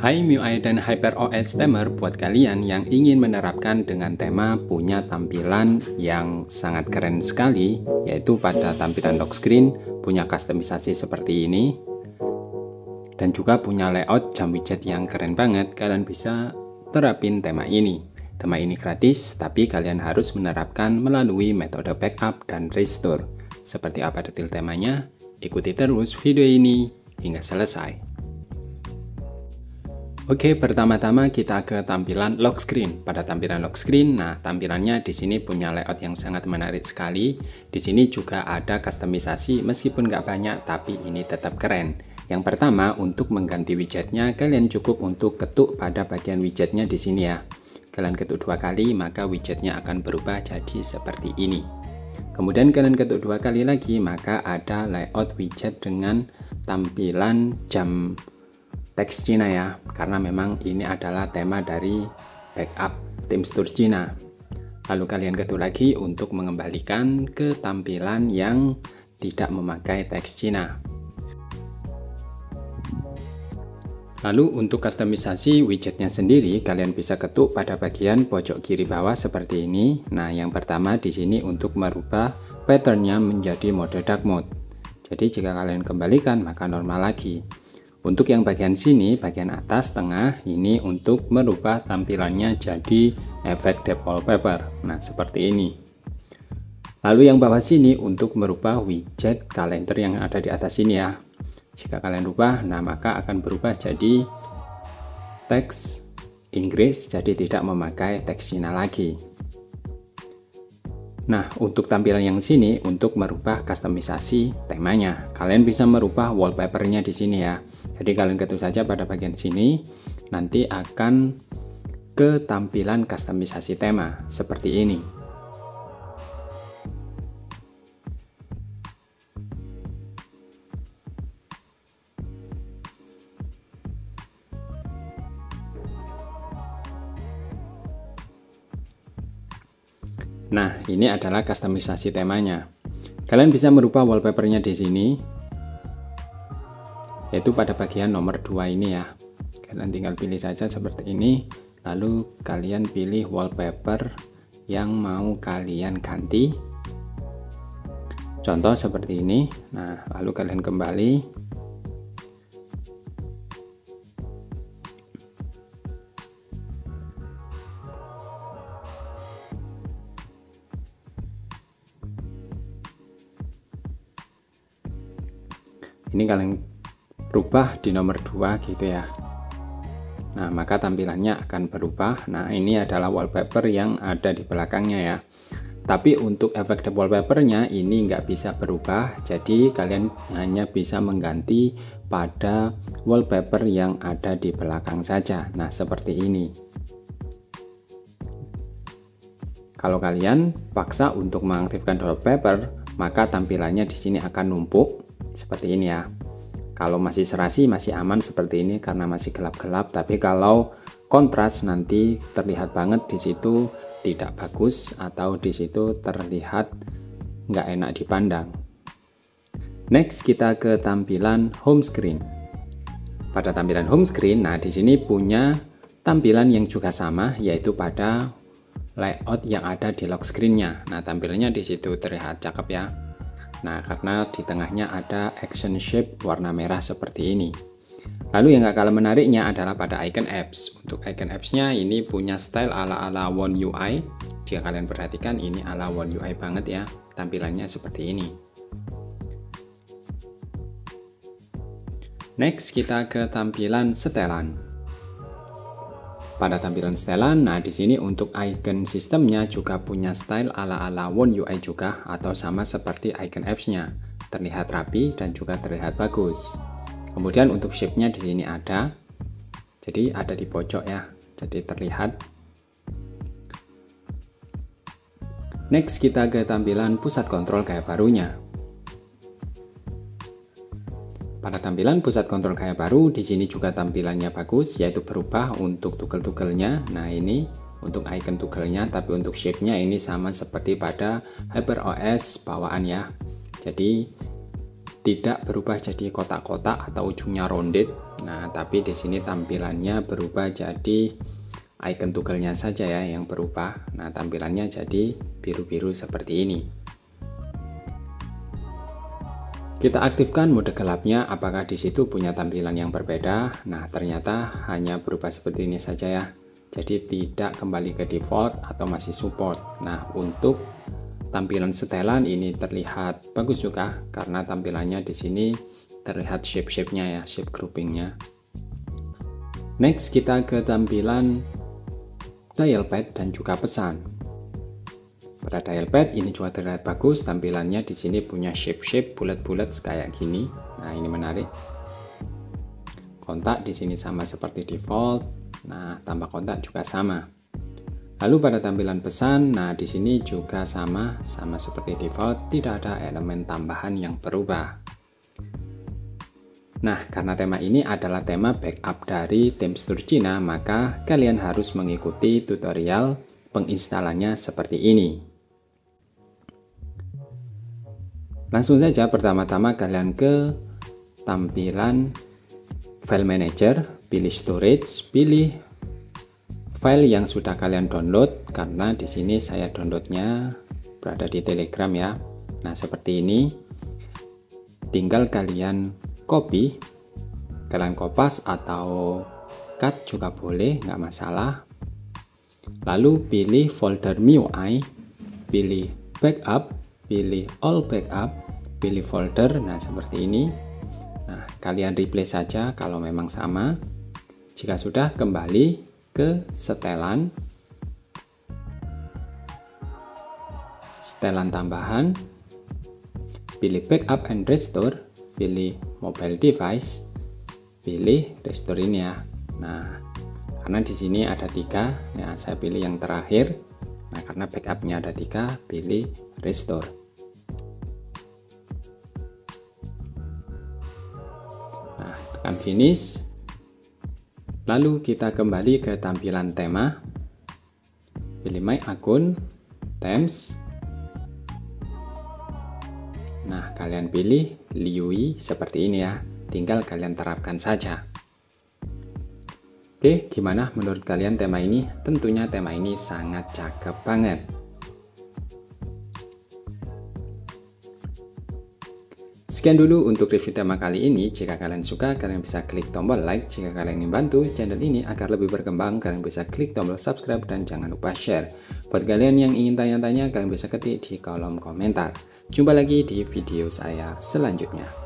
Hai MIUI dan HyperOS Temer buat kalian yang ingin menerapkan dengan tema punya tampilan yang sangat keren sekali, yaitu pada tampilan lock screen punya kustomisasi seperti ini dan juga punya layout jam widget yang keren banget. Kalian bisa terapin tema ini. Tema ini gratis, tapi kalian harus menerapkan melalui metode backup dan restore. Seperti apa detail temanya? Ikuti terus video ini hingga selesai. Oke, pertama-tama kita ke tampilan lock screen. Pada tampilan lock screen, nah tampilannya di sini punya layout yang sangat menarik sekali. Di sini juga ada kustomisasi, meskipun nggak banyak, tapi ini tetap keren. Yang pertama, untuk mengganti widgetnya, kalian cukup untuk ketuk pada bagian widgetnya di sini ya. Kalian ketuk 2 kali, maka widgetnya akan berubah jadi seperti ini. Kemudian kalian ketuk 2 kali lagi, maka ada layout widget dengan tampilan jam teks Cina ya, karena memang ini adalah tema dari backup Theme Store Cina. Lalu kalian ketuk lagi untuk mengembalikan ke tampilan yang tidak memakai teks Cina. Lalu untuk kustomisasi widgetnya sendiri, kalian bisa ketuk pada bagian pojok kiri bawah seperti ini. Nah, yang pertama di sini untuk merubah patternnya menjadi mode dark mode. Jadi jika kalian kembalikan maka normal lagi. Untuk yang bagian sini, bagian atas tengah, ini untuk merubah tampilannya jadi efek depth wallpaper. Nah, seperti ini. Lalu yang bawah sini untuk merubah widget kalender yang ada di atas sini ya. Jika kalian rubah, nah maka akan berubah jadi teks Inggris, jadi tidak memakai teks Cina lagi. Nah, untuk tampilan yang sini untuk merubah kustomisasi temanya. Kalian bisa merubah wallpapernya di sini ya. Jadi kalian ketuk saja pada bagian sini, nanti akan ke tampilan kustomisasi tema seperti ini. Nah, ini adalah kustomisasi temanya. Kalian bisa merubah wallpapernya di sini, yaitu pada bagian nomor 2 ini ya. Kalian tinggal pilih saja seperti ini, lalu kalian pilih wallpaper yang mau kalian ganti. Contoh seperti ini. Nah, lalu kalian kembali. Ini kalian rubah di nomor 2 gitu ya. Nah, maka tampilannya akan berubah. Nah, ini adalah wallpaper yang ada di belakangnya ya. Tapi untuk efek depth wallpapernya ini nggak bisa berubah. Jadi kalian hanya bisa mengganti pada wallpaper yang ada di belakang saja. Nah, seperti ini. Kalau kalian paksa untuk mengaktifkan wallpaper, maka tampilannya di sini akan numpuk seperti ini ya. Kalau masih serasi masih aman seperti ini karena masih gelap-gelap, tapi kalau kontras nanti terlihat banget di situ tidak bagus atau di situ terlihat nggak enak dipandang. Next kita ke tampilan home screen. Pada tampilan home screen, nah di sini punya tampilan yang juga sama, yaitu pada layout yang ada di lock screen-nya. Nah, tampilannya di situ terlihat cakep ya. Nah, karena di tengahnya ada action shape warna merah seperti ini. Lalu yang gak kalah menariknya adalah pada icon apps. Untuk icon apps-nya ini punya style ala-ala One UI. Jika kalian perhatikan ini ala One UI banget ya. Tampilannya seperti ini. Next kita ke tampilan setelan. Pada tampilan setelan, nah di sini untuk icon sistemnya juga punya style ala-ala One UI juga atau sama seperti icon apps-nya. Terlihat rapi dan juga terlihat bagus. Kemudian untuk shape-nya di sini ada. Jadi ada di pojok ya. Jadi terlihat. Next kita ke tampilan pusat kontrol gaya barunya. Pada tampilan pusat kontrol gaya baru, di sini juga tampilannya bagus, yaitu berubah untuk toggle-toggle-nya. Nah, ini untuk icon toggle-nya, tapi untuk shape-nya ini sama seperti pada HyperOS bawaan ya. Jadi tidak berubah jadi kotak-kotak atau ujungnya rounded. Nah, tapi di sini tampilannya berubah jadi icon toggle-nya saja ya yang berubah. Nah, tampilannya jadi biru-biru seperti ini. Kita aktifkan mode gelapnya, apakah di situ punya tampilan yang berbeda? Nah, ternyata hanya berubah seperti ini saja ya. Jadi tidak kembali ke default atau masih support. Nah, untuk tampilan setelan ini terlihat bagus juga karena tampilannya di sini terlihat shape-nya ya, shape groupingnya. Next kita ke tampilan dial pad dan juga pesan. Pada dial pad ini juga terlihat bagus, tampilannya di sini punya shape bulat-bulat kayak gini. Nah, ini menarik. Kontak di sini sama seperti default. Nah, tambah kontak juga sama. Lalu pada tampilan pesan, nah di sini juga sama seperti default, tidak ada elemen tambahan yang berubah. Nah, karena tema ini adalah tema backup dari ThemeStore Cina, maka kalian harus mengikuti tutorial penginstalannya seperti ini. Langsung saja pertama-tama kalian ke tampilan File Manager, pilih Storage, pilih file yang sudah kalian download, karena di sini saya downloadnya berada di Telegram ya. Nah, seperti ini. Tinggal kalian copy, kalian kopas atau cut juga boleh, nggak masalah. Lalu pilih folder MIUI, pilih backup, pilih all backup, pilih folder. Nah, seperti ini. Nah, kalian replace saja kalau memang sama. Jika sudah, kembali ke setelan tambahan, pilih backup and restore, pilih mobile device, pilih restore ini ya. Nah, karena di sini ada 3, ya saya pilih yang terakhir. Nah, karena backupnya ada 3, pilih restore. Nah, tekan finish. Lalu kita kembali ke tampilan tema. Pilih my akun, themes. Nah, kalian pilih Liui seperti ini ya. Tinggal kalian terapkan saja. Oke, gimana menurut kalian tema ini? Tentunya tema ini sangat cakep banget. Sekian dulu untuk review tema kali ini. Jika kalian suka, kalian bisa klik tombol like. Jika kalian ingin bantu channel ini agar lebih berkembang, kalian bisa klik tombol subscribe dan jangan lupa share. Buat kalian yang ingin tanya-tanya, kalian bisa ketik di kolom komentar. Jumpa lagi di video saya selanjutnya.